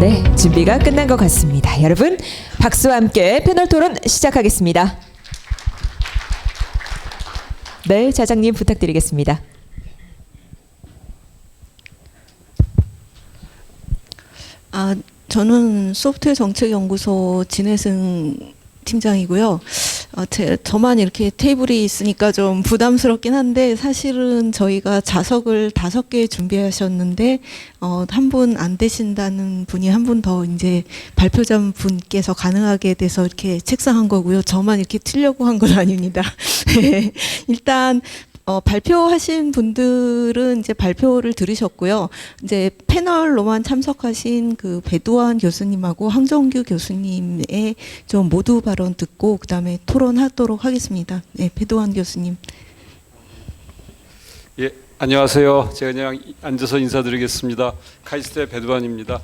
네, 준비가 끝난 것 같습니다. 여러분, 박수와 함께 패널 토론 시작하겠습니다. 네, 자장님 부탁드리겠습니다. 저는 소프트웨어 정책연구소 진혜승 팀장이고요. 저만 이렇게 테이블이 있으니까 좀 부담스럽긴 한데 사실은 저희가 자석을 5개 준비하셨는데 한 분 안 되신다는 분이 한 분 더 이제 발표자 분께서 가능하게 돼서 이렇게 책상한 거고요. 저만 이렇게 틀려고 한 건 아닙니다. 네. 일단 발표하신 분들은 이제 발표를 들으셨고요. 이제 패널로만 참석하신 그 배두환 교수님하고 황정규 교수님의 좀 모두 발언 듣고 그다음에 토론하도록 하겠습니다. 네, 배두환 교수님. 예, 안녕하세요. 제가 그냥 앉아서 인사드리겠습니다. 카이스트의 배두환입니다.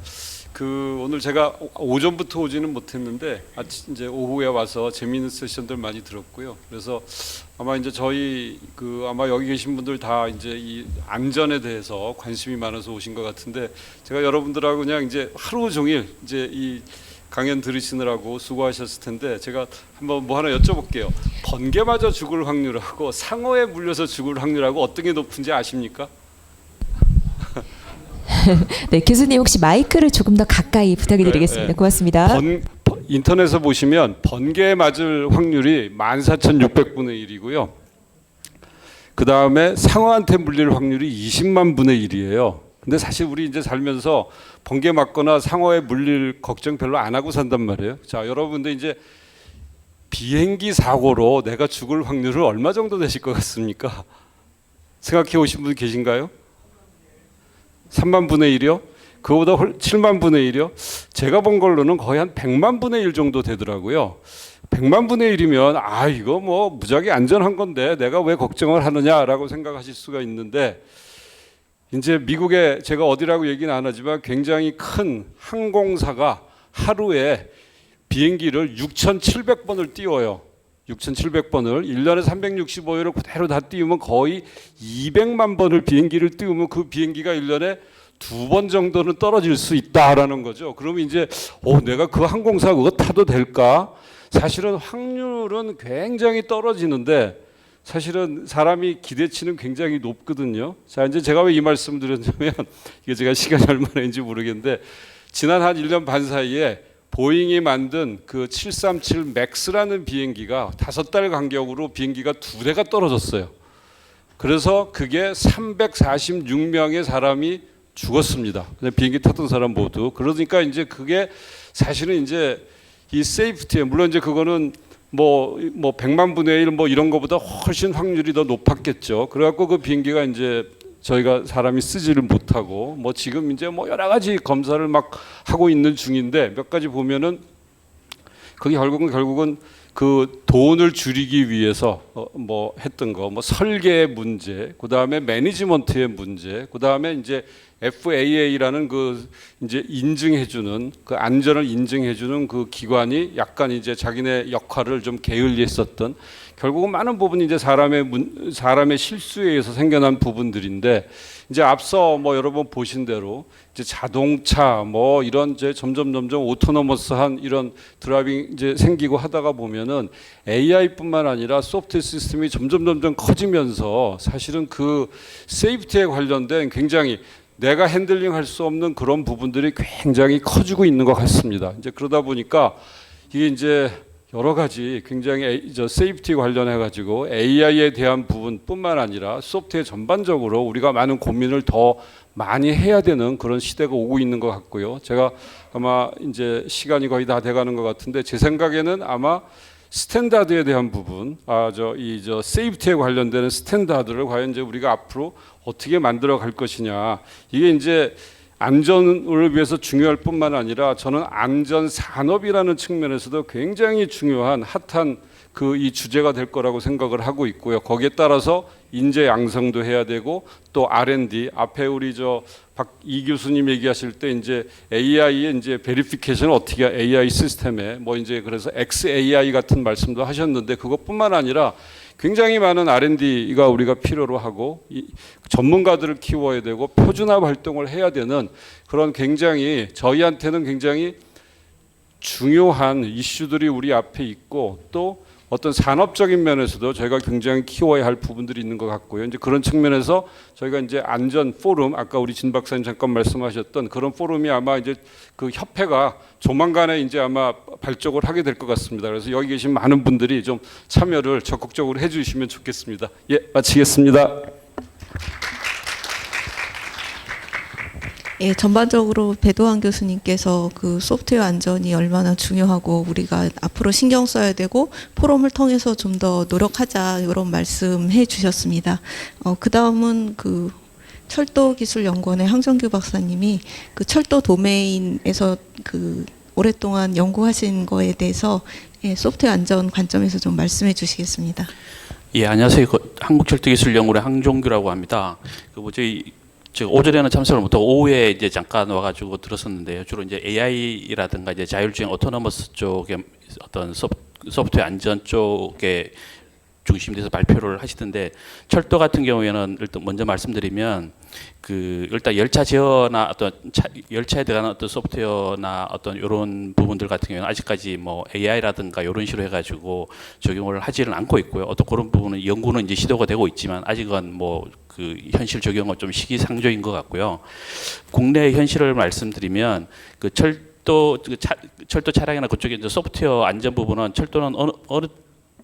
오늘 제가 오전부터 오지는 못했는데 이제 오후에 와서 재미있는 세션들 많이 들었고요. 그래서 아마 이제 저희 아마 여기 계신 분들 다 이제 이 안전에 대해서 관심이 많아서 오신 것 같은데 제가 여러분들하고 그냥 이제 하루 종일 이제 이 강연 들으시느라고 수고하셨을 텐데 제가 한번 뭐 하나 여쭤볼게요. 번개 맞아 죽을 확률하고 상어에 물려서 죽을 확률하고 어떤 게 높은지 아십니까? 네, 교수님 혹시 마이크를 조금 더 가까이 부탁을 드리겠습니다. 고맙습니다. 인터넷에 보시면 번개에 맞을 확률이 14,600분의 1이고요. 그 다음에 상어한테 물릴 확률이 20만 분의 1이에요. 근데 사실 우리 이제 살면서 번개 맞거나 상어에 물릴 걱정 별로 안 하고 산단 말이에요. 자, 여러분들 이제 비행기 사고로 내가 죽을 확률은 얼마 정도 되실 것 같습니까? 생각해 오신 분 계신가요? 3만 분의 1이요? 그거보다 7만 분의 1이요? 제가 본 걸로는 거의 한 100만 분의 1 정도 되더라고요. 100만 분의 1이면 이거 뭐 무지하게 안전한 건데 내가 왜 걱정을 하느냐라고 생각하실 수가 있는데 이제 미국에 제가 어디라고 얘기는 안 하지만 굉장히 큰 항공사가 하루에 비행기를 6,700번을 띄워요. 6,700번을 1년에 365일을 그대로 다 띄우면 거의 200만 번을 비행기를 띄우면 그 비행기가 1년에 2번 정도는 떨어질 수 있다라는 거죠. 그러면 이제 내가 그 항공사 그거 타도 될까? 사실은 확률은 굉장히 떨어지는데 사실은 사람이 기대치는 굉장히 높거든요. 자, 이제 제가 왜 이 말씀을 드렸냐면 이게 제가 시간이 얼마나 있는지 모르겠는데 지난 한 1년 반 사이에 보잉이 만든 그 737 맥스라는 비행기가 5달 간격으로 비행기가 2대가 떨어졌어요. 그래서 그게 346명의 사람이 죽었습니다. 비행기 탔던 사람 모두. 그러니까 이제 그게 사실은 이제 이 세이프티에 물론 이제 그거는 뭐 100만 분의 1 뭐 이런 거보다 훨씬 확률이 더 높았겠죠. 그래갖고 그 비행기가 이제 저희가 사람이 쓰지를 못하고 뭐 지금 이제 뭐 여러 가지 검사를 막 하고 있는 중인데 몇 가지 보면은 그게 결국은 그 돈을 줄이기 위해서 뭐 했던 거 뭐 설계의 문제, 그다음에 매니지먼트의 문제, 그다음에 이제 FAA라는 그 이제 인증해주는 그 안전을 인증해주는 그 기관이 약간 이제 자기네 역할을 좀 게을리했었던 결국은 많은 부분이 이제 사람의 실수에 의해서 생겨난 부분들인데 이제 앞서 뭐 여러분 보신 대로 이제 자동차 뭐 이런 이제 점점 오토노머스한 이런 드라이빙 이제 생기고 하다가 보면은 AI뿐만 아니라 소프트웨어 시스템이 점점 커지면서 사실은 그 세이프티에 관련된 굉장히 내가 핸들링할 수 없는 그런 부분들이 굉장히 커지고 있는 것 같습니다. 이제 그러다 보니까 이게 이제 여러 가지 굉장히 세이프티 관련해 가지고 AI에 대한 부분뿐만 아니라 소프트웨어 전반적으로 우리가 많은 고민을 더 많이 해야 되는 그런 시대가 오고 있는 것 같고요. 제가 아마 이제 시간이 거의 다 돼가는 것 같은데 제 생각에는 아마 스탠다드에 대한 부분, 세이프티에 관련되는 스탠다드를 과연 이제 우리가 앞으로 어떻게 만들어 갈 것이냐. 이게 이제 안전을 위해서 중요할 뿐만 아니라 저는 안전 산업이라는 측면에서도 굉장히 중요한 핫한 이 주제가 될 거라고 생각을 하고 있고요. 거기에 따라서 인재 양성도 해야 되고 또 R&D 앞에 우리 이 교수님 얘기하실 때 이제 AI의 이제 베리피케이션 어떻게 AI 시스템에 뭐 이제 그래서 XAI 같은 말씀도 하셨는데 그것뿐만 아니라 굉장히 많은 R&D가 우리가 필요로 하고 전문가들을 키워야 되고 표준화 활동을 해야 되는 그런 굉장히 저희한테는 굉장히 중요한 이슈들이 우리 앞에 있고 또 어떤 산업적인 면에서도 저희가 굉장히 키워야 할 부분들이 있는 것 같고요. 이제 그런 측면에서 저희가 이제 안전 포럼, 아까 우리 진 박사님 잠깐 말씀하셨던 그런 포럼이 아마 이제 그 협회가 조만간에 이제 아마 발족을 하게 될 것 같습니다. 그래서 여기 계신 많은 분들이 좀 참여를 적극적으로 해주시면 좋겠습니다. 예, 마치겠습니다. 예, 전반적으로 배도환 교수님께서 그 소프트웨어 안전이 얼마나 중요하고 우리가 앞으로 신경 써야 되고 포럼을 통해서 좀 더 노력하자 이런 말씀해 주셨습니다. 그 다음은 그 철도기술연구원의 황정규 박사님이 그 철도 도메인에서 그 오랫동안 연구하신 거에 대해서 예, 소프트웨어 안전 관점에서 좀 말씀해 주시겠습니다. 예, 안녕하세요. 한국철도기술연구원의 황종규라고 합니다. 제가 오전에는 참석을 못하고 오후에 이제 잠깐 와가지고 들었었는데요. 주로 이제 AI라든가 이제 자율주행 오토노머스 쪽에 어떤 소프트웨어 안전 쪽에 중심돼서 발표를 하시던데 철도 같은 경우에는 일단 먼저 말씀드리면 그 일단 열차 제어나 어떤 열차에 들어가는 어떤 소프트웨어나 어떤 이런 부분들 같은 경우는 아직까지 뭐 AI라든가 이런 식으로 해가지고 적용을 하지는 않고 있고요. 어떤 그런 부분은 연구는 이제 시도가 되고 있지만 아직은 뭐 그 현실 적용은 좀 시기상조인 것 같고요. 국내 현실을 말씀드리면 그 철도 차량이나 그쪽에 이제 소프트웨어 안전 부분은 철도는 어느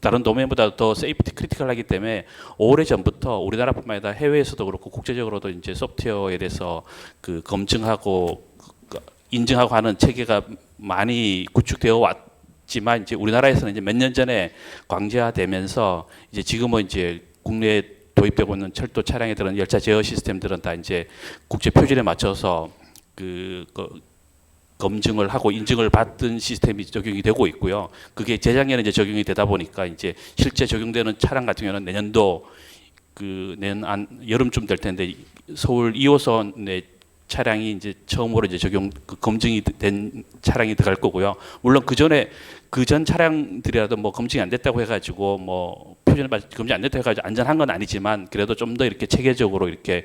다른 도메인보다 더 세이프티 크리티컬하기 때문에 오래 전부터 우리나라뿐만 아니라 해외에서도 그렇고 국제적으로도 이제 소프트웨어에 대해서 그 검증하고 인증하고 하는 체계가 많이 구축되어 왔지만 이제 우리나라에서는 이제 몇 년 전에 광제화되면서 이제 지금은 이제 국내에 도입되고 있는 철도 차량에 들은 열차 제어 시스템들은 다 이제 국제 표준에 맞춰서 검증을 하고 인증을 받은 시스템이 적용이 되고 있고요. 그게 재작년에 이제 적용이 되다 보니까 이제 실제 적용되는 차량 같은 경우는 내년도 내년 여름쯤 될 텐데 서울 2호선의 차량이 이제 처음으로 이제 검증이 된 차량이 들어갈 거고요. 물론 그전 차량들이라도 뭐 검증이 안 됐다고 해가지고 뭐 표준에 맞 검증 안 됐다고 해가지고 안전한 건 아니지만 그래도 좀 더 이렇게 체계적으로 이렇게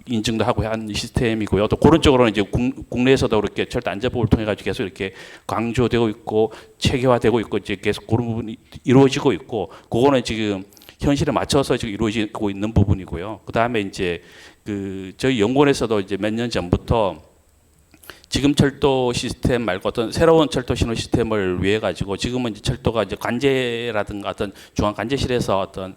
인증도 하고 한 시스템이고요. 또 그런 쪽으로는 이제 국내에서도 그렇게 철도 안전법을 통해 가지고 계속 이렇게 강조되고 있고 체계화되고 있고 이제 계속 그런 부분이 이루어지고 있고 그거는 지금 현실에 맞춰서 지금 이루어지고 있는 부분이고요. 그 다음에 이제 저희 연구원에서도 이제 몇 년 전부터 지금 철도 시스템 말고 어떤 새로운 철도 신호 시스템을 위해 가지고 지금은 이제 철도가 이제 관제라든가 어떤 중앙 관제실에서 어떤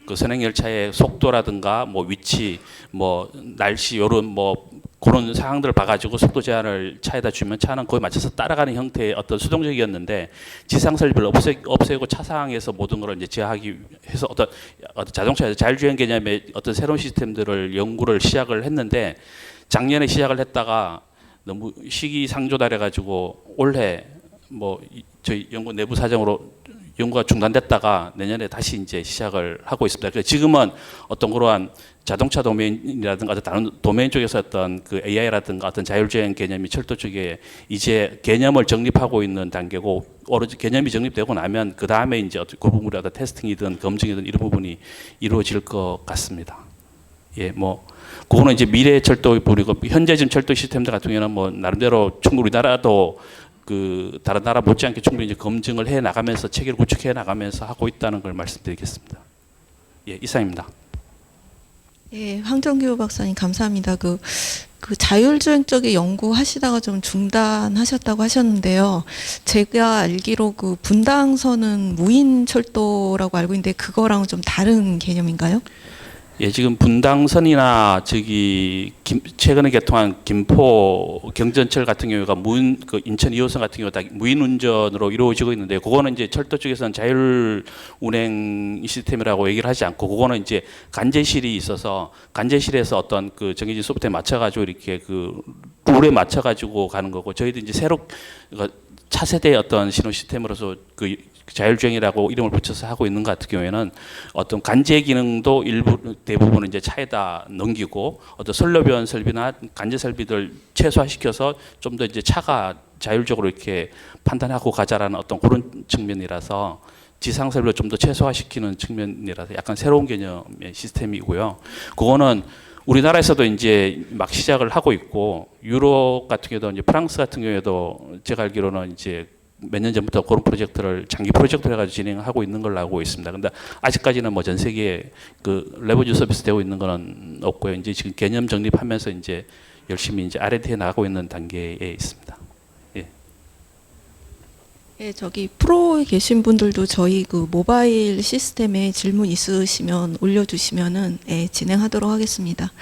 그 선행 열차의 속도라든가 뭐 위치, 뭐 날씨 이런 뭐 그런 상황들을 봐가지고 속도 제한을 차에다 주면 차는 거기에 맞춰서 따라가는 형태의 어떤 수동적이었는데 지상 설비를 없애고 차상에서 모든 걸 이제 제어하기 해서 어떤 자동차에서 자율주행 개념의 어떤 새로운 시스템들을 연구를 시작을 했는데 작년에 시작을 했다가 너무 시기상조달해 가지고 올해 뭐 저희 연구 내부 사정으로 연구가 중단됐다가 내년에 다시 이제 시작을 하고 있습니다. 그래서 지금은 어떤 그러한 자동차 도메인이라든가 다른 도메인 쪽에서 어떤 그 AI라든가 어떤 자율주행 개념이 철도 쪽에 이제 개념을 정립하고 있는 단계고 오로지 개념이 정립되고 나면 그 다음에 이제 그 부분이 어떤 테스팅이든 검증이든 이런 부분이 이루어질 것 같습니다. 예, 뭐 그거는 이제 미래 철도 부분이고 현재 지금 철도 시스템들 같은 경우는 뭐 나름대로 충분히 우리나라도 다른 나라 못지않게 충분히 이제 검증을 해 나가면서 체계를 구축해 나가면서 하고 있다는 걸 말씀드리겠습니다. 예, 이상입니다. 예, 황정규 박사님 감사합니다. 그 자율주행 쪽에 연구하시다가 좀 중단하셨다고 하셨는데요. 제가 알기로 그 분당선은 무인 철도라고 알고 있는데 그거랑 좀 다른 개념인가요? 예, 지금 분당선이나 최근에 개통한 김포 경전철 같은 경우가 인천 2호선 같은 경우 다 무인 운전으로 이루어지고 있는데 그거는 이제 철도 쪽에서는 자율 운행 시스템이라고 얘기를 하지 않고 그거는 이제 관제실이 있어서 관제실에서 어떤 그 정해진 소프트에 맞춰가지고 이렇게 그 룰에 맞춰가지고 가는 거고 저희도 이제 새로 차세대의 어떤 신호 시스템으로서 자율주행이라고 이름을 붙여서 하고 있는 것 같은 경우에는 어떤 관제 기능도 대부분은 이제 차에다 넘기고 어떤 선로변 설비나 관제 설비들 최소화시켜서 좀 더 이제 차가 자율적으로 이렇게 판단하고 가자라는 어떤 그런 측면이라서 지상설비를 좀 더 최소화시키는 측면이라서 약간 새로운 개념의 시스템이고요. 그거는 우리나라에서도 이제 막 시작을 하고 있고 유럽 같은 경우도 이제 프랑스 같은 경우에도 제가 알기로는 이제 몇 년 전부터 그런 프로젝트를 장기 프로젝트를 해가지고 진행하고 있는 걸로 알고 있습니다. 근데 아직까지는 뭐 전 세계에 그 레버리지 서비스 되고 있는 거는 없고요. 이제 지금 개념 정립하면서 이제 열심히 이제 R&D에 나가고 있는 단계에 있습니다. 예. 예, 저기 프로에 계신 분들도 저희 그 모바일 시스템에 질문 있으시면 올려주시면은 예, 진행하도록 하겠습니다.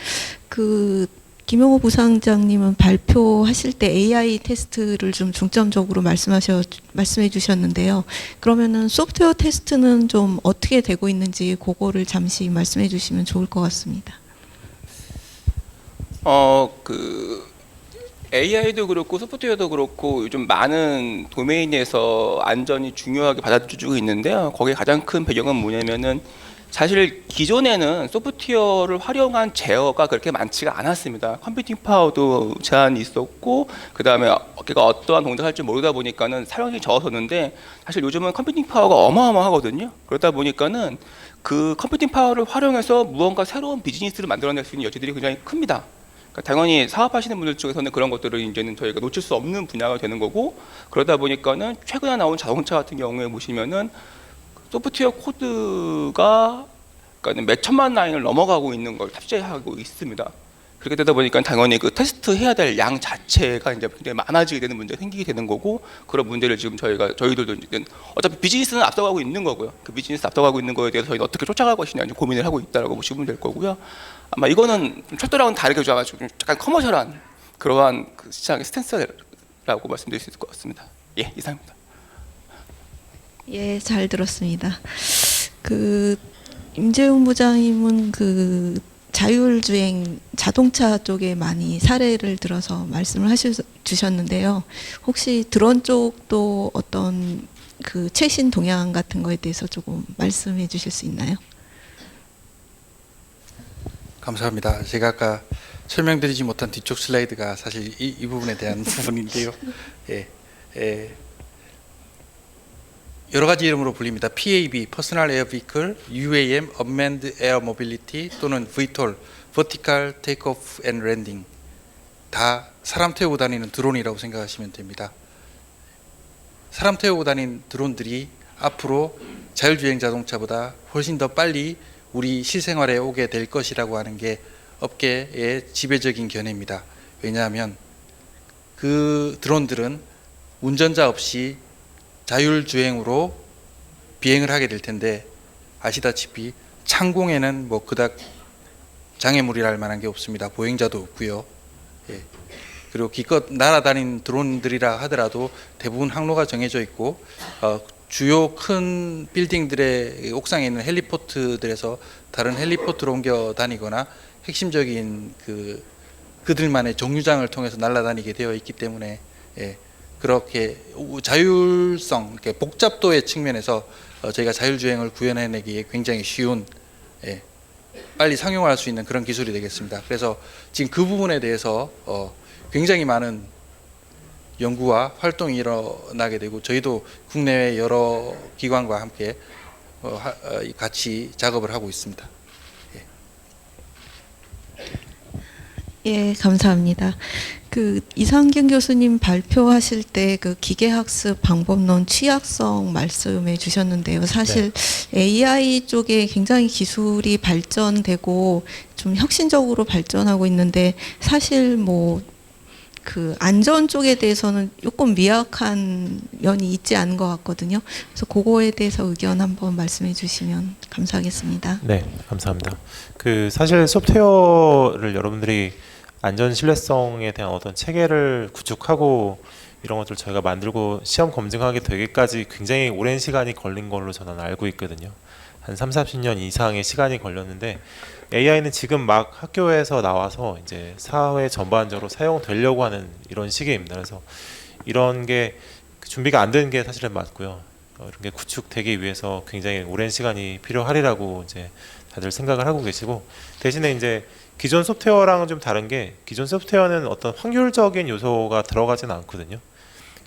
그 김용호 부상장님은 발표하실 때 AI 테스트를 좀 중점적으로 말씀해 주셨는데요. 그러면은 소프트웨어 테스트는 좀 어떻게 되고 있는지 그거를 잠시 말씀해 주시면 좋을 것 같습니다. 그 AI도 그렇고 소프트웨어도 그렇고 요즘 많은 도메인에서 안전이 중요하게 받아들여지고 있는데요. 거기에 가장 큰 배경은 뭐냐면은 사실 기존에는 소프트웨어를 활용한 제어가 그렇게 많지가 않았습니다. 컴퓨팅 파워도 제한이 있었고 그 다음에 걔가 어떠한 동작을 할지 모르다 보니까는 사용이 적었었는데 사실 요즘은 컴퓨팅 파워가 어마어마하거든요. 그러다 보니까는 그 컴퓨팅 파워를 활용해서 무언가 새로운 비즈니스를 만들어낼 수 있는 여지들이 굉장히 큽니다. 그러니까 당연히 사업하시는 분들 쪽에서는 그런 것들을 이제는 저희가 놓칠 수 없는 분야가 되는 거고 그러다 보니까는 최근에 나온 자동차 같은 경우에 보시면은 소프트웨어 코드가 그러니까 몇 천만 라인을 넘어가고 있는 걸 탑재하고 있습니다. 그렇게 되다 보니까 당연히 그 테스트 해야 될 양 자체가 이제 굉장히 많아지게 되는 문제가 생기게 되는 거고 그런 문제를 지금 저희들도 이제 어차피 비즈니스는 앞서가고 있는 거고요. 그 비즈니스 앞서가고 있는 거에 대해서 저희는 어떻게 쫓아갈 것이냐 이제 고민을 하고 있다라고 보시면 될 거고요. 아마 이거는 좀 철도랑은 다르게 좀 약간 커머셜한 그러한 그 시장의 스탠스라고 말씀드릴 수 있을 것 같습니다. 예, 이상입니다. 예, 잘 들었습니다. 그 임재훈 부장님은 그 자율주행 자동차 쪽에 많이 사례를 들어서 말씀을 주셨는데요. 혹시 드론 쪽도 어떤 그 최신 동향 같은 거에 대해서 조금 말씀해 주실 수 있나요? 감사합니다. 제가 아까 설명드리지 못한 뒤쪽 슬라이드가 사실 이 부분에 대한 부분인데요. 여러 가지 이름으로 불립니다. PAB, Personal Air Vehicle, UAM, Unmanned Air Mobility 또는 VTOL, Vertical Takeoff and Landing 다 사람 태우고 다니는 드론이라고 생각하시면 됩니다. 사람 태우고 다니는 드론들이 앞으로 자율주행 자동차보다 훨씬 더 빨리 우리 실생활에 오게 될 것이라고 하는 게 업계의 지배적인 견해입니다. 왜냐하면 그 드론들은 운전자 없이 자율주행으로 비행을 하게 될 텐데 아시다시피 창공에는 뭐 그닥 장애물이랄 만한 게 없습니다. 보행자도 없고요. 예. 그리고 기껏 날아다니는 드론들이라 하더라도 대부분 항로가 정해져 있고 주요 큰 빌딩들의 옥상에 있는 헬리포트들에서 다른 헬리포트로 옮겨 다니거나 핵심적인 그들만의 정류장을 통해서 날아다니게 되어 있기 때문에 그렇게 자율성, 이렇게 복잡도의 측면에서 저희가 자율주행을 구현해내기에 굉장히 쉬운 빨리 상용화할 수 있는 그런 기술이 되겠습니다. 그래서 지금 그 부분에 대해서 굉장히 많은 연구와 활동이 일어나게 되고 저희도 국내외 여러 기관과 함께 같이 작업을 하고 있습니다. 예, 감사합니다. 그 이상균 교수님 발표하실 때 그 기계학습 방법론 취약성 말씀해 주셨는데요. 사실 AI 쪽에 굉장히 기술이 발전되고 좀 혁신적으로 발전하고 있는데 사실 뭐 그 안전 쪽에 대해서는 조금 미약한 면이 있지 않은 것 같거든요. 그래서 그거에 대해서 의견 한번 말씀해 주시면 감사하겠습니다. 네, 감사합니다. 그 사실 소프트웨어를 여러분들이 안전 신뢰성에 대한 어떤 체계를 구축하고 이런 것들 저희가 만들고 시험 검증하게 되기까지 굉장히 오랜 시간이 걸린 걸로 저는 알고 있거든요. 한 30-40년 이상의 시간이 걸렸는데 AI는 지금 막 학교에서 나와서 이제 사회 전반적으로 사용되려고 하는 이런 시기입니다. 그래서 이런 게 준비가 안 된 게 사실은 맞고요. 이런 게 구축되기 위해서 굉장히 오랜 시간이 필요하리라고 이제 다들 생각을 하고 계시고 대신에 이제 기존 소프트웨어랑은 좀 다른 게 기존 소프트웨어는 어떤 확률적인 요소가 들어가진 않거든요.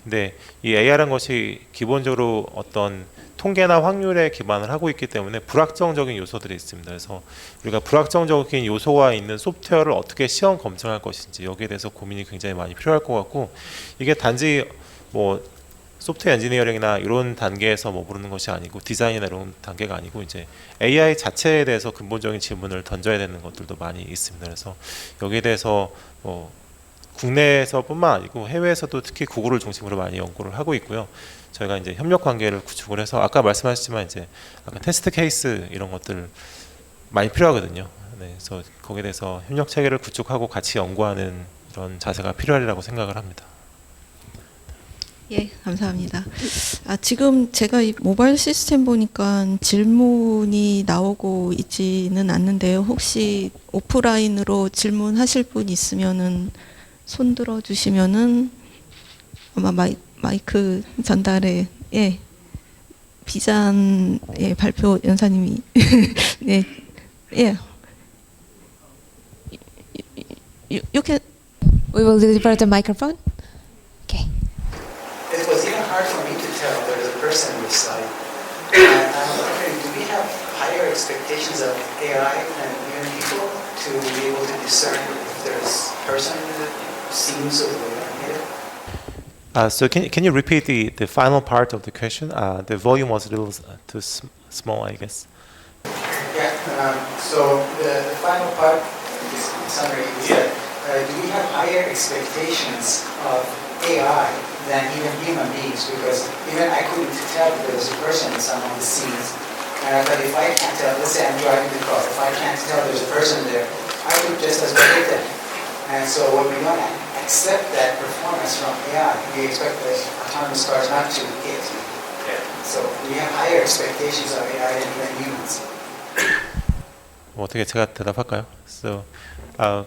근데 이 AI라는 것이 기본적으로 어떤 통계나 확률에 기반을 하고 있기 때문에 불확정적인 요소들이 있습니다. 그래서 우리가 불확정적인 요소가 있는 소프트웨어를 어떻게 시험 검증할 것인지 여기에 대해서 고민이 굉장히 많이 필요할 것 같고, 이게 단지 뭐 소프트웨어 엔지니어링이나 이런 단계에서 머무르는 것이 아니고 디자인이나 이런 단계가 아니고 이제 AI 자체에 대해서 근본적인 질문을 던져야 되는 것들도 많이 있습니다. 그래서 여기에 대해서 뭐 국내에서뿐만 아니고 해외에서도 특히 구글을 중심으로 많이 연구를 하고 있고요. 저희가 이제 협력 관계를 구축을 해서 아까 말씀하셨지만 이제 아까 테스트 케이스 이런 것들 많이 필요하거든요. 네, 그래서 거기에 대해서 협력 체계를 구축하고 같이 연구하는 이런 자세가 필요하리라고 생각을 합니다. 예, 감사합니다. 지금 제가 이 모바일 시스템 보니까 질문이 나오고 있지는 않는데요. 혹시 오프라인으로 질문하실 분 있으면은 손 들어 주시면은 아마 마이크 전달에 예. 비잔 예, 발표 연사님이 네. 예. You can We will deliver the microphone. Okay. It was even hard for me to tell there was a person on the slide. And I'm wondering, do we have higher expectations of AI than human people to be able to discern if there's a person that seems or the way I made it? So can you repeat the final part of the question? The volume was a little too small, I guess. Yeah, so the final part, this summary, is that do we have higher expectations of AI than even human beings? Because even I couldn't tell if there was a person in some of the scenes. But if I can't tell, let's say I'm driving the car, if I can't tell there's a person there, I could just as well hit them. And so when we don't accept that performance from AI, we expect the autonomous cars not to hit. So we have higher expectations of AI than even humans. 뭐 어떻게 제가 대답할까요?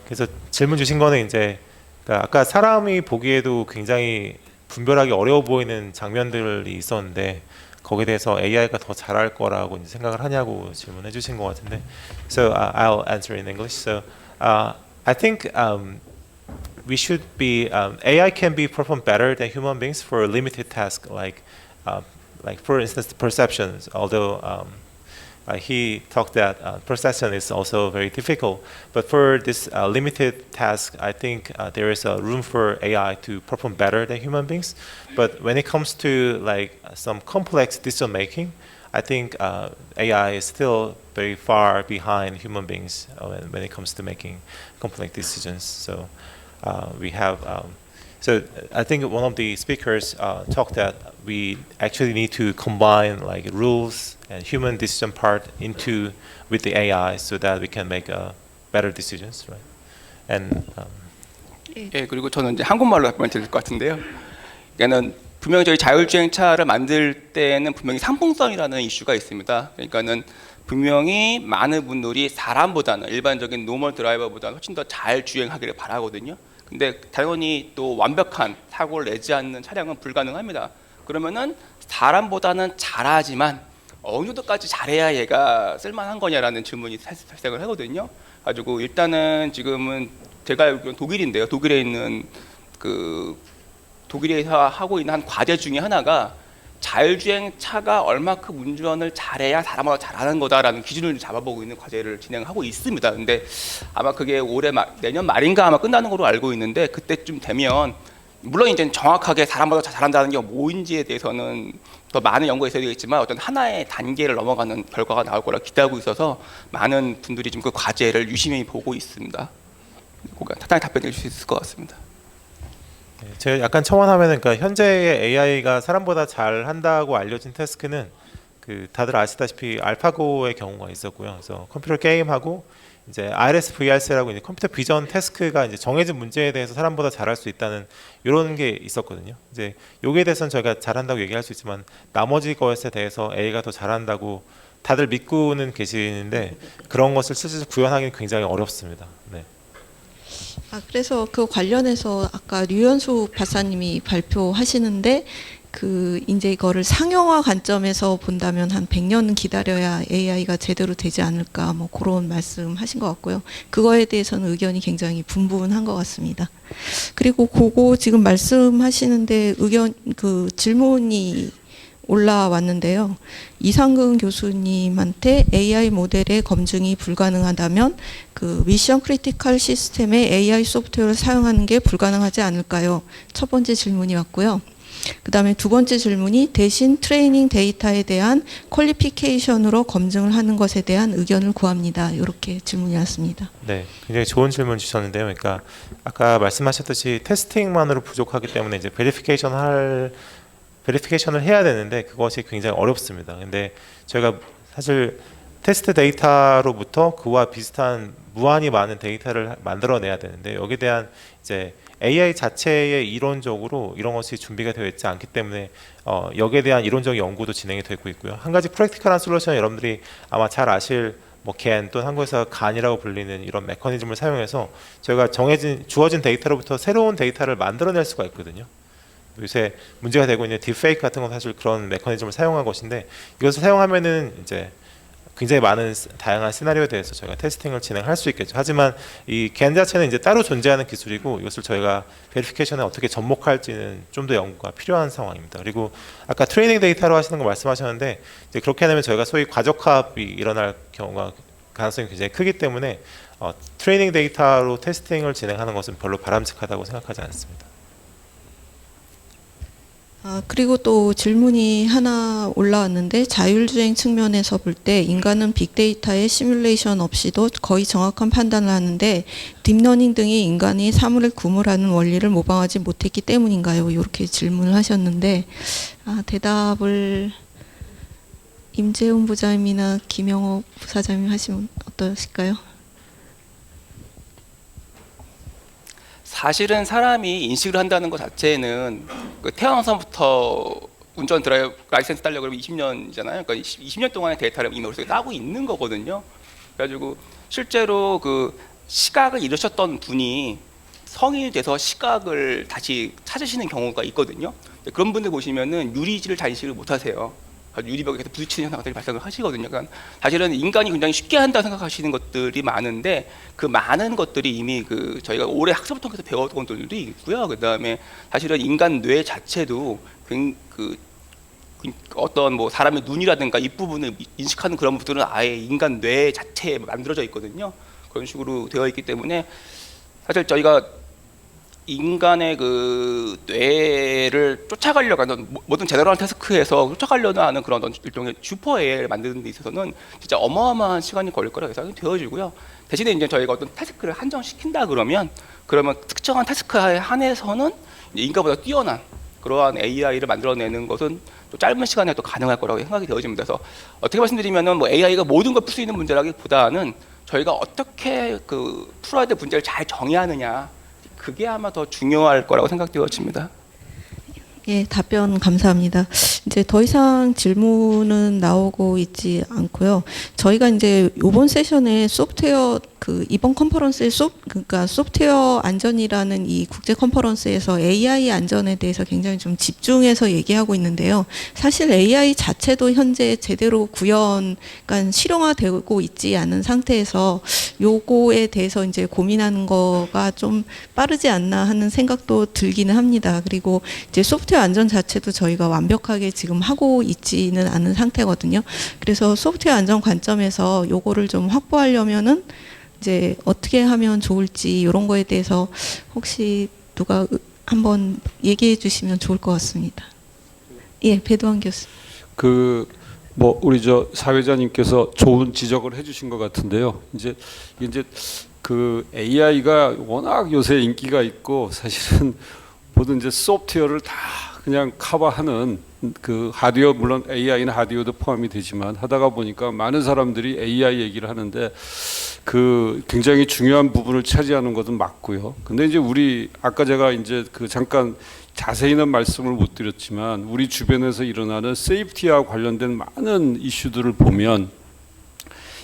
그래서 질문 주신 거는 이제 그러니까 아까 사람이 보기에도 굉장히 분별하기 어려워 보이는 장면들이 있었는데 거기에 대해서 AI가 더 잘할 거라고 이제 생각을 하냐고 질문해 주신 것 같은데. So I'll answer in English. So I think we should be AI can be performed better than human beings for a limited task like for instance the perceptions. Although he talked that perception is also very difficult, but for this limited task, I think there is a room for AI to perform better than human beings. But when it comes to like some complex decision making, I think AI is still very far behind human beings when it comes to making complex decisions. So we have. So I think one of the speakers talked that we actually need to combine like rules and human decision part into with the AI so that we can make better decisions, right? And 예, 그리고 저는 이제 한국말로 답변을 드릴 것 같은데요. 그러니까는 분명히 저희 자율주행차를 만들 때는 분명히 상품성이라는 이슈가 있습니다. 그러니까는 분명히 많은 분들이 사람보다는 일반적인 노멀 드라이버보다는 훨씬 더 잘 주행하기를 바라거든요. 근데 당연히 또 완벽한 사고를 내지 않는 차량은 불가능합니다. 그러면은 사람보다는 잘하지만 어느 정도까지 잘해야 얘가 쓸만한 거냐라는 질문이 발생을 하거든요. 가지고 일단은 지금은 제가 알기로는 독일인데요. 독일에 있는 독일에서 하고 있는 한 과제 중에 하나가 자율주행 차가 얼마큼 운전을 잘해야 사람보다 잘하는 거다라는 기준을 잡아보고 있는 과제를 진행하고 있습니다. 근데 아마 그게 내년 말인가 아마 끝나는 걸로 알고 있는데 그때쯤 되면 물론 이제 정확하게 사람보다 잘한다는 게 뭐인지에 대해서는 더 많은 연구가 있어야 되겠지만 어떤 하나의 단계를 넘어가는 결과가 나올 거라 기대하고 있어서 많은 분들이 지금 그 과제를 유심히 보고 있습니다. 타당히 답변해 주실 수 있을 것 같습니다. 제가 약간 첨언하면은 그러니까 현재의 AI가 사람보다 잘 한다고 알려진 태스크는 다들 아시다시피 알파고의 경우가 있었고요. 그래서 컴퓨터 게임하고 이제 RSVRC라고 이제 컴퓨터 비전 태스크가 이제 정해진 문제에 대해서 사람보다 잘할 수 있다는 이런 게 있었거든요. 이제 여기에 대해서는 저희가 잘한다고 얘기할 수 있지만 나머지 것에 대해서 AI가 더 잘한다고 다들 믿고는 계시는데 그런 것을 실질적으로 구현하기는 굉장히 어렵습니다. 네. 그래서 그 관련해서 아까 류현수 박사님이 발표하시는데 이제 이거를 상용화 관점에서 본다면 한 100년 기다려야 AI가 제대로 되지 않을까 뭐 그런 말씀하신 것 같고요. 그거에 대해서는 의견이 굉장히 분분한 것 같습니다. 그리고 그거 지금 말씀하시는데 질문이 올라왔는데요. 이상근 교수님한테 AI 모델의 검증이 불가능하다면 그 미션 크리티컬 시스템에 AI 소프트웨어를 사용하는 게 불가능하지 않을까요? 첫 번째 질문이 왔고요. 그 다음에 두 번째 질문이 대신 트레이닝 데이터에 대한 퀄리피케이션으로 검증을 하는 것에 대한 의견을 구합니다. 이렇게 질문이 왔습니다. 네, 굉장히 좋은 질문 주셨는데요. 그러니까 아까 말씀하셨듯이 테스팅만으로 부족하기 때문에 이제 베리피케이션을 해야 되는데 그것이 굉장히 어렵습니다. 근데 저희가 사실 테스트 데이터로부터 그와 비슷한 무한히 많은 데이터를 만들어내야 되는데 여기에 대한 이제 AI 자체의 이론적으로 이런 것이 준비가 되어 있지 않기 때문에 여기에 대한 이론적 연구도 진행이 되고 있고요. 한 가지 프랙티컬한 솔루션 여러분들이 아마 잘 아실 뭐 겐 또는 한국에서 간이라고 불리는 이런 메커니즘을 사용해서 저희가 주어진 데이터로부터 새로운 데이터를 만들어낼 수가 있거든요. 요새 문제가 되고 있는 딥페이크 같은 건 사실 그런 메커니즘을 사용한 것인데 이것을 사용하면은 이제 굉장히 많은 다양한 시나리오에 대해서 저희가 테스팅을 진행할 수 있겠죠. 하지만 이 겐 자체는 이제 따로 존재하는 기술이고 이것을 저희가 베리피케이션에 어떻게 접목할지는 좀 더 연구가 필요한 상황입니다. 그리고 아까 트레이닝 데이터로 하시는 거 말씀하셨는데 이제 그렇게 하면 저희가 소위 과적합이 일어날 경우가 가능성이 굉장히 크기 때문에 트레이닝 데이터로 테스팅을 진행하는 것은 별로 바람직하다고 생각하지 않습니다. 그리고 또 질문이 하나 올라왔는데 자율주행 측면에서 볼 때 인간은 빅데이터의 시뮬레이션 없이도 거의 정확한 판단을 하는데 딥러닝 등이 인간이 사물을 구물하는 원리를 모방하지 못했기 때문인가요? 이렇게 질문을 하셨는데 대답을 임재훈 부장님이나 김영호 부사장님 하시면 어떠실까요? 사실은 사람이 인식을 한다는 것 자체는 그 태어나서부터 운전 드라이브 라이센스 따려고 그러면 20년이잖아요. 그러니까 20년 동안의 데이터를 이미 머릿속에 따고 있는 거거든요. 그래가지고 실제로 그 시각을 잃으셨던 분이 성인이 돼서 시각을 다시 찾으시는 경우가 있거든요. 그런 분들 보시면은 유리질을 잘 인식을 못 하세요. 유리벽에 부딪히는 현상들이 발생을 하시거든요. 그러니까 사실은 인간이 굉장히 쉽게 한다 생각하시는 것들이 많은데 그 많은 것들이 이미 그 저희가 올해 학습을 통해서 배웠던 것들도 있고요. 그 다음에 사실은 인간 뇌 자체도 그 어떤 뭐 사람의 눈이라든가 입 부분을 인식하는 그런 부분들은 아예 인간 뇌 자체에 만들어져 있거든요. 그런 식으로 되어 있기 때문에 사실 저희가 인간의 그 뇌를 쫓아가려고 하는 모든 제너럴 태스크에서 쫓아가려고 하는 그런 일종의 슈퍼 AI를 만드는 데 있어서는 진짜 어마어마한 시간이 걸릴 거라고 예상이 되어지고요. 대신에 이제 저희가 어떤 태스크를 한정시킨다 그러면 특정한 태스크에 한해서는 인간보다 뛰어난 그러한 AI를 만들어내는 것은 또 짧은 시간에 또 가능할 거라고 생각이 되어집니다. 그래서 어떻게 말씀드리면은 뭐 AI가 모든 걸 풀 수 있는 문제라기보다는 저희가 어떻게 그 풀어야 될 문제를 잘 정의하느냐. 그게 아마 더 중요할 거라고 생각되어집니다. 예, 답변 감사합니다. 이제 더 이상 질문은 나오고 있지 않고요. 저희가 이제 이번 세션에 소프트웨어 이번 컨퍼런스에 그러니까 소프트웨어 안전이라는 이 국제 컨퍼런스에서 AI 안전에 대해서 굉장히 좀 집중해서 얘기하고 있는데요. 사실 AI 자체도 현재 제대로 그러니까 실용화되고 있지 않은 상태에서 요거에 대해서 이제 고민하는 거가 좀 빠르지 않나 하는 생각도 들기는 합니다. 그리고 이제 소프트웨어 안전 자체도 저희가 완벽하게 지금 하고 있지는 않은 상태거든요. 그래서 소프트웨어 안전 관점에서 요거를 좀 확보하려면은 이제 어떻게 하면 좋을지 이런 거에 대해서 혹시 누가 한번 얘기해 주시면 좋을 것 같습니다. 예, 배두환 교수. 뭐 우리 저 사회자님께서 좋은 지적을 해주신 것 같은데요. 이제 그 AI가 워낙 요새 인기가 있고 사실은 모든 이제 소프트웨어를 다 그냥 커버하는 그 하드웨어, 물론 AI는 하드웨어도 포함이 되지만 하다가 보니까 많은 사람들이 AI 얘기를 하는데 그 굉장히 중요한 부분을 차지하는 것은 맞고요. 근데 이제 우리 아까 제가 이제 그 잠깐 자세히는 말씀을 못 드렸지만 우리 주변에서 일어나는 세이프티와 관련된 많은 이슈들을 보면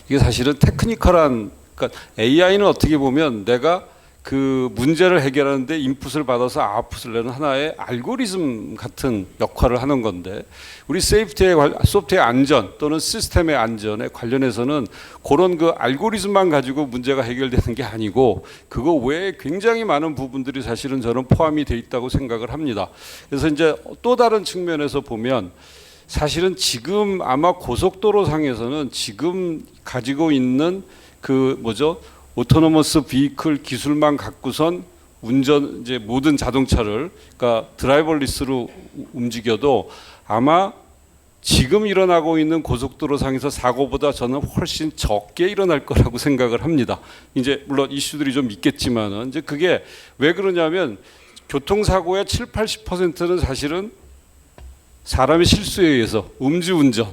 이게 사실은 테크니컬한, 그러니까 AI는 어떻게 보면 내가 그 문제를 해결하는데 인풋을 받아서 아웃풋을 내는 하나의 알고리즘 같은 역할을 하는 건데 우리 소프트웨어 안전 또는 시스템의 안전에 관련해서는 그런 그 알고리즘만 가지고 문제가 해결되는 게 아니고 그거 외에 굉장히 많은 부분들이 사실은 저는 포함이 돼 있다고 생각을 합니다. 그래서 이제 또 다른 측면에서 보면 사실은 지금 아마 고속도로 상에서는 지금 가지고 있는 그 오토노머스 비이클 기술만 갖고선 운전 이제 모든 자동차를 그러니까 드라이버리스로 움직여도 아마 지금 일어나고 있는 고속도로 상에서 사고보다 저는 훨씬 적게 일어날 거라고 생각을 합니다. 이제 물론 이슈들이 좀 있겠지만은 이제 그게 왜 그러냐면 교통사고의 70~80%는 사실은 사람의 실수에 의해서 음주운전,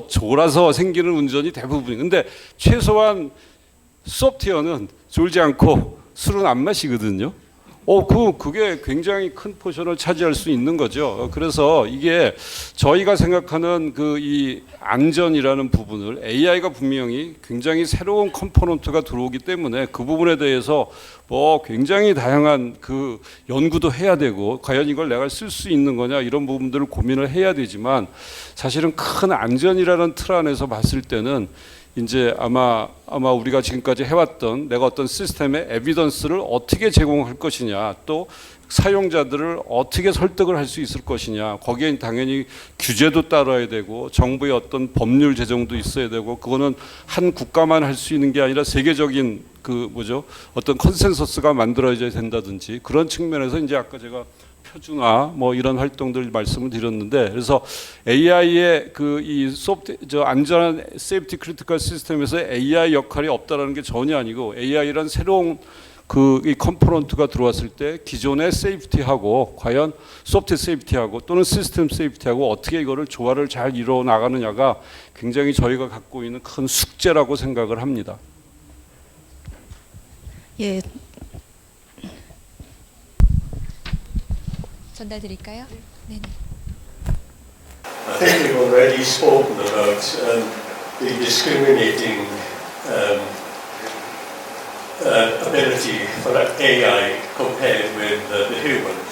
졸아서 생기는 운전이 대부분이. 근데 최소한 소프트웨어는 졸지 않고 술은 안 마시거든요. 그게 굉장히 큰 포션을 차지할 수 있는 거죠. 그래서 이게 저희가 생각하는 이 안전이라는 부분을 AI가 분명히 굉장히 새로운 컴포넌트가 들어오기 때문에 그 부분에 대해서 굉장히 다양한 그 연구도 해야 되고 과연 이걸 내가 쓸 수 있는 거냐 이런 부분들을 고민을 해야 되지만 사실은 큰 안전이라는 틀 안에서 봤을 때는 이제 아마 우리가 지금까지 해왔던 내가 어떤 시스템의 에비던스를 어떻게 제공할 것이냐 또 사용자들을 어떻게 설득을 할 수 있을 것이냐 거기에 당연히 규제도 따라야 되고 정부의 어떤 법률 제정도 있어야 되고 그거는 한 국가만 할 수 있는 게 아니라 세계적인 어떤 컨센서스가 만들어져야 된다든지 그런 측면에서 이제 아까 제가 표준화 이런 활동들 말씀을 드렸는데 그래서 AI의 이 안전한 세이프티 크리티컬 시스템에서 AI 역할이 없다라는 게 전혀 아니고 AI란 새로운 이 컴포넌트가 들어왔을 때 기존의 세이프티하고 과연 소프트웨어 세이프티하고 또는 시스템 세이프티하고 어떻게 이거를 조화를 잘 이루어 나가느냐가 굉장히 저희가 갖고 있는 큰 숙제라고 생각을 합니다. 예, 전달 드릴까요? 네. I think we've already spoken about the discriminating ability for AI compared with the humans.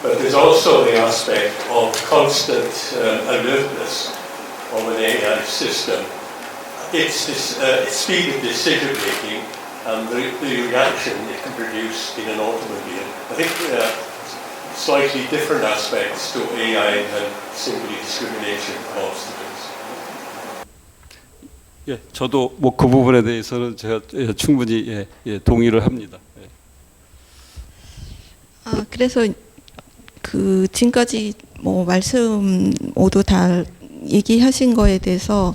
But there's also the aspect of constant alertness of an AI system. Its speed of decision making and the reaction it can produce in an automobile. I think slightly different aspects to AI than simply discrimination of obstacles. 예, 저도 그 부분에 대해서는 제가 충분히 동의를 합니다. 그래서 그 지금까지 말씀 모두 다 얘기하신 거에 대해서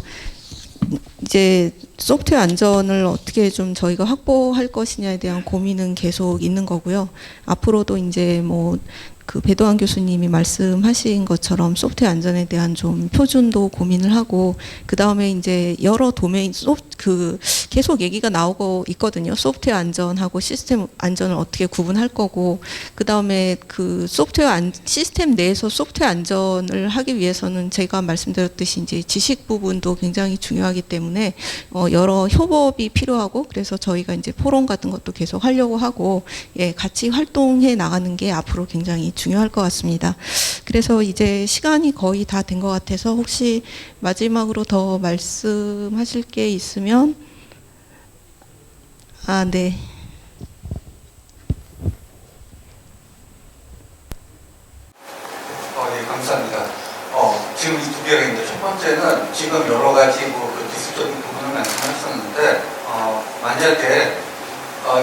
이제 소프트웨어 안전을 어떻게 좀 저희가 확보할 것이냐에 대한 고민은 계속 있는 거고요. 앞으로도 이제 그 배도환 교수님이 말씀하신 것처럼 소프트웨어 안전에 대한 좀 표준도 고민을 하고 그 다음에 이제 여러 도메인 계속 얘기가 나오고 있거든요. 소프트웨어 안전하고 시스템 안전을 어떻게 구분할 거고 그 다음에 그 시스템 내에서 소프트웨어 안전을 하기 위해서는 제가 말씀드렸듯이 이제 지식 부분도 굉장히 중요하기 때문에 여러 협업이 필요하고 그래서 저희가 이제 포럼 같은 것도 계속 하려고 하고 같이 활동해 나가는 게 앞으로 굉장히 중요할 것 같습니다. 그래서 이제 시간이 거의 다 된 것 같아서 혹시 마지막으로 더 말씀하실 게 있으면 네. 네, 감사합니다. 지금 이 두 개가 있는데 첫 번째는 지금 여러 가지 그 기술적인 부분을 말씀하셨는데 만약에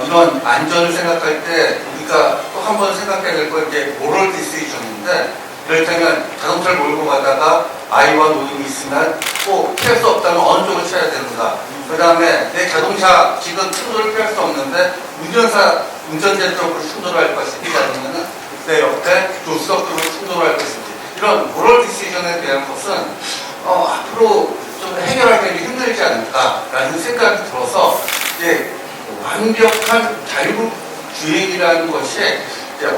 이런 안전을 생각할 때 우리가 또 한 번 생각해야 될 건 이제 모럴 디시전인데 이를테면 자동차를 몰고 가다가 아이와 노인이 있으면 꼭 피할 수 없다면 어느 쪽을 쳐야 되는가. 그 다음에 내 자동차 지금 충돌을 피할 수 없는데 운전자 쪽으로 충돌할 것인지 아니면 내 옆에 조수석 쪽으로 충돌할 것인지 이런 모럴 디시전에 대한 것은 앞으로 좀 해결하기 힘들지 않을까라는 생각이 들어서 이제 완벽한 자율주행이라는 것이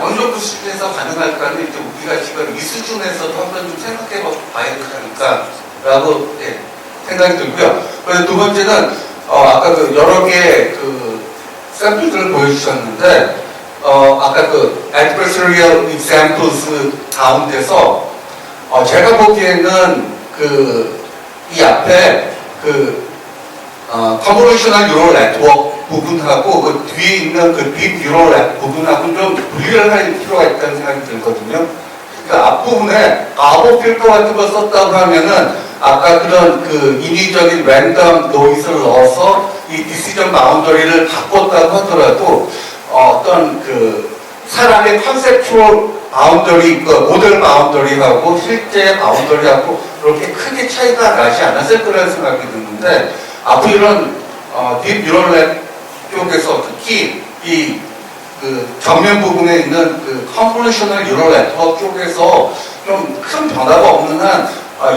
어느 정도 수준에서 가능할까는 이제 우리가 지금 이 수준에서도 한번 좀 생각해 봐야 되지 않을까라고 생각이 들고요. 그래서 두 번째는 아까 그 여러 개의 그 샘플들을 보여주셨는데 아까 그 adversarial examples 가운데서 제가 보기에는 이 앞에 convolutional neural network 부분하고 그 뒤에 있는 그 deep neural network 부분하고 좀 분리를 할 필요가 있다는 생각이 들거든요. 그러니까 앞부분에 가보 필터 같은 걸 썼다고 하면은 아까 그런 그 인위적인 랜덤 노이즈를 넣어서 이 디시전 바운더리를 바꿨다고 하더라도 어떤 그 사람의 컨셉추얼 바운더리, 그 모델 바운더리하고 실제 바운더리하고 그렇게 크게 차이가 나지 않았을 거라는 생각이 드는데 앞으로 이런 딥 뉴럴넷 쪽에서 특히 이 그 정면 부분에 있는 그 컨볼루셔널 뉴럴 네트워크 쪽에서 좀 큰 변화가 없는 한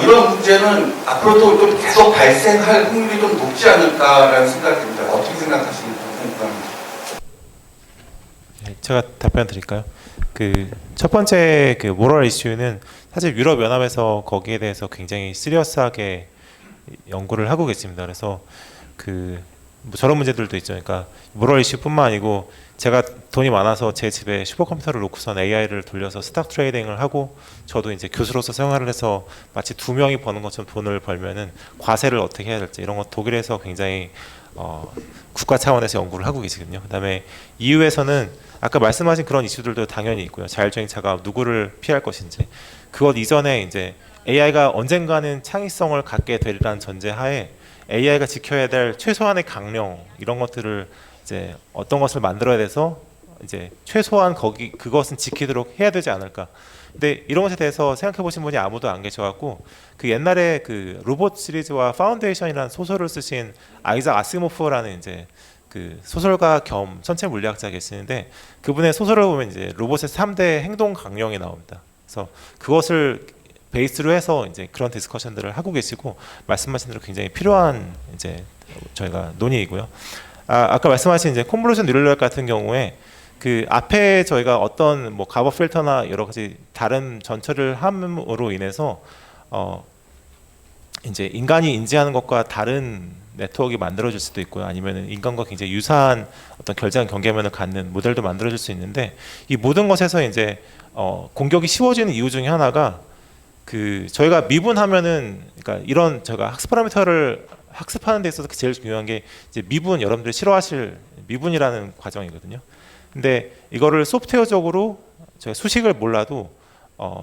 이런 문제는 앞으로도 좀 계속 발생할 확률이 좀 높지 않을까라는 생각이 듭니다. 어떻게 생각하십니까? 네, 제가 답변 드릴까요? 그 첫 번째 그 모럴 이슈는 사실 유럽 연합에서 거기에 대해서 굉장히 시리어스하게 연구를 하고 계십니다. 그래서 뭐 저런 문제들도 있죠. 그러니까 모럴 이슈뿐만 아니고 제가 돈이 많아서 제 집에 슈퍼컴퓨터를 놓고선 AI를 돌려서 스탁 트레이딩을 하고 저도 이제 교수로서 생활을 해서 마치 두 명이 버는 것처럼 돈을 벌면은 과세를 어떻게 해야 될지 이런 것 독일에서 굉장히 국가 차원에서 연구를 하고 계시거든요. 그다음에 EU에서는 아까 말씀하신 그런 이슈들도 당연히 있고요. 자율주행차가 누구를 피할 것인지 그것 이전에 이제 AI가 언젠가는 창의성을 갖게 되리라는 전제하에 AI가 지켜야 될 최소한의 강령 이런 것들을 이제 어떤 것을 만들어야 돼서 이제 최소한 그것은 지키도록 해야 되지 않을까. 근데 이런 것에 대해서 생각해 보신 분이 아무도 안 계셔갖고 그 옛날에 그 로봇 시리즈와 파운데이션이라는 소설을 쓰신 아이작 아시모프라는 이제 그 소설가 겸 천체 물리학자 계시는데 그분의 소설을 보면 이제 로봇의 3대 행동 강령이 나옵니다. 그래서 그것을 베이스로 해서 이제 그런 디스커션들을 하고 계시고 말씀하신 대로 굉장히 필요한 이제 저희가 논의이고요. 아까 말씀하신 이제 컨볼루션 뉴럴 같은 경우에 그 앞에 저희가 어떤 뭐 가버 필터나 여러 가지 다른 전처를 함으로 인해서 이제 인간이 인지하는 것과 다른 네트워크가 만들어질 수도 있고요. 아니면 인간과 굉장히 유사한 어떤 결제한 경계면을 갖는 모델도 만들어질 수 있는데 이 모든 것에서 이제 공격이 쉬워지는 이유 중에 하나가 그 저희가 미분하면은 그러니까 이런 제가 학습 파라미터를 학습하는 데 있어서 제일 중요한 게 이제 미분 여러분들이 싫어하실 미분이라는 과정이거든요. 근데 이거를 소프트웨어적으로 저희가 수식을 몰라도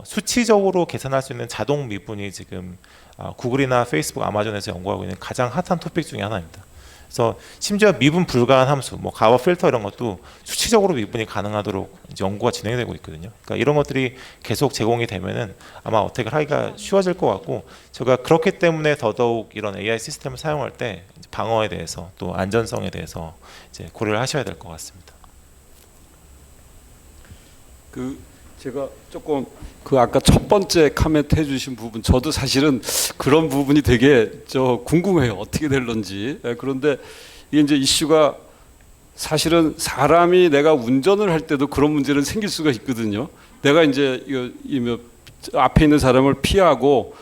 수치적으로 계산할 수 있는 자동 미분이 지금 구글이나 페이스북, 아마존에서 연구하고 있는 가장 핫한 토픽 중에 하나입니다. 그래서 심지어 미분 불가한 함수, 뭐 가버 필터 이런 것도 수치적으로 미분이 가능하도록 이제 연구가 진행되고 있거든요. 그러니까 이런 것들이 계속 제공이 되면은 아마 어택을 하기가 쉬워질 것 같고, 제가 그렇기 때문에 더더욱 이런 AI 시스템을 사용할 때 방어에 대해서 또 안전성에 대해서 이제 고려를 하셔야 될 것 같습니다. 제가 조금 아까 첫 번째 카멘트 해주신 부분, 저도 사실은 그런 부분이 되게 궁금해요. 어떻게 될런지. 그런데 이게 이제 이슈가 사실은 사람이 내가 운전을 할 때도 그런 문제는 생길 수가 있거든요. 내가 이제 앞에 있는 사람을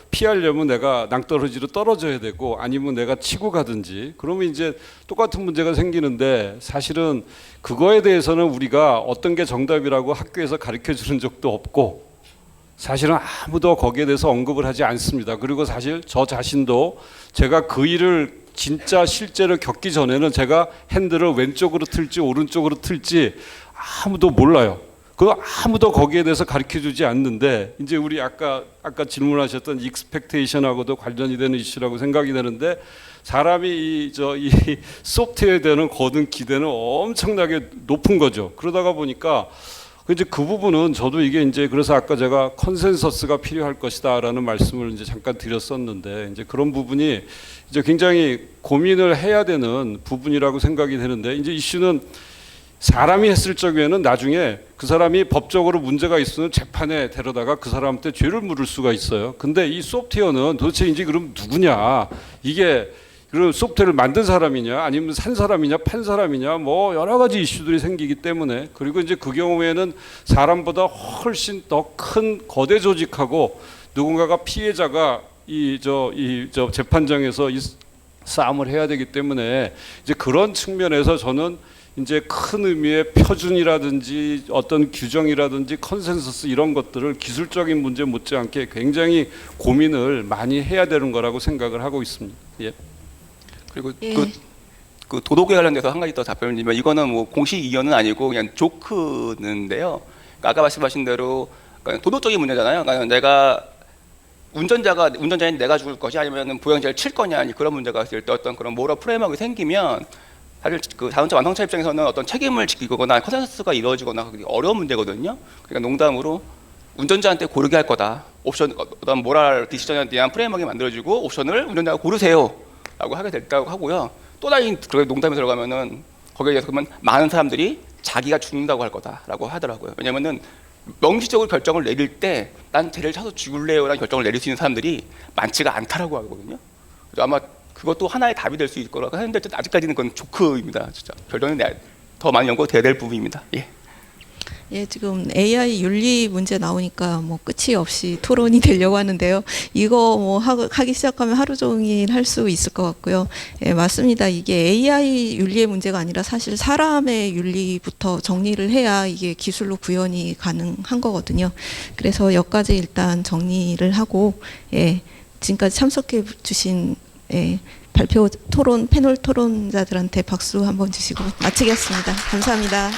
피하려면 내가 낭떠러지로 떨어져야 되고, 아니면 내가 치고 가든지, 그러면 이제 똑같은 문제가 생기는데, 사실은 그거에 대해서는 우리가 어떤 게 정답이라고 학교에서 가르쳐 주는 적도 없고, 사실은 아무도 거기에 대해서 언급을 하지 않습니다. 그리고 사실 저 자신도 제가 그 일을 진짜 실제로 겪기 전에는 제가 핸들을 왼쪽으로 틀지 오른쪽으로 틀지 아무도 몰라요. 그 아무도 거기에 대해서 가르쳐주지 않는데, 이제 우리 아까 질문하셨던 익스펙테이션하고도 관련이 되는 이슈라고 생각이 되는데, 사람이 이 소프트웨어에 대한 거둔 기대는 엄청나게 높은 거죠. 그러다가 보니까 이제 그 부분은 저도 이게 이제 그래서 아까 제가 컨센서스가 필요할 것이다라는 말씀을 이제 잠깐 드렸었는데, 이제 그런 부분이 이제 굉장히 고민을 해야 되는 부분이라고 생각이 되는데, 이제 이슈는 사람이 했을 적에는 나중에 그 사람이 법적으로 문제가 있으면 재판에 데려다가 그 사람한테 죄를 물을 수가 있어요. 근데 이 소프트웨어는 도대체 이제 그럼 누구냐? 이게 그럼 소프트웨어를 만든 사람이냐, 아니면 산 사람이냐, 판 사람이냐, 뭐 여러 가지 이슈들이 생기기 때문에, 그리고 이제 그 경우에는 사람보다 훨씬 더 큰 거대 조직하고 누군가가 피해자가 이 재판장에서 이 싸움을 해야 되기 때문에, 이제 그런 측면에서 저는 이제 큰 의미의 표준이라든지 어떤 규정이라든지 컨센서스 이런 것들을 기술적인 문제 못지않게 굉장히 고민을 많이 해야 되는 거라고 생각을 하고 있습니다. 예. 그리고 예. 그 도덕에 관련돼서 한 가지 더 답변을 드리면 이거는 뭐 공식 이견은 아니고 그냥 조크인데요. 그러니까 아까 말씀하신 대로 그러니까 도덕적인 문제잖아요. 그러니까 내가 운전자인 내가 죽을 것이 아니면 보행자를 칠 거냐 그런 문제가 있을 때 어떤 그런 모럴 프레임워크가 생기면 사실 그 자동차 완성차 입장에서는 어떤 책임을 지키거나 컨센서스가 이루어지거나 어려운 문제거든요. 그러니까 농담으로 운전자한테 고르게 할 거다. 옵션 어떤 모랄 디시전에 대한 프레임워크가 만들어지고 옵션을 운전자가 고르세요라고 하게 됐다고 하고요. 또 다른 농담에 들어가면은 거기에 대해서 그러면 많은 사람들이 자기가 죽는다고 할 거다라고 하더라고요. 왜냐면은 명시적으로 결정을 내릴 때 난 쟤를 차서 죽을래요라는 결정을 내릴 수 있는 사람들이 많지가 않다라고 하거든요. 그래서 아마 그것도 하나의 답이 될 수 있을 거라고 하는데 아직까지는 그건 조크입니다. 진짜 결정은 더 많이 연구가 돼야 될 부분입니다. 예. 예, 지금 AI 윤리 문제 나오니까 뭐 끝이 없이 토론이 되려고 하는데요. 이거 뭐 하기 시작하면 하루 종일 할 수 있을 것 같고요. 예, 맞습니다. 이게 AI 윤리의 문제가 아니라 사실 사람의 윤리부터 정리를 해야 이게 기술로 구현이 가능한 거거든요. 그래서 여기까지 일단 정리를 하고, 예, 지금까지 참석해 주신 발표 토론 패널 토론자들한테 박수 한번 주시고 마치겠습니다. 감사합니다.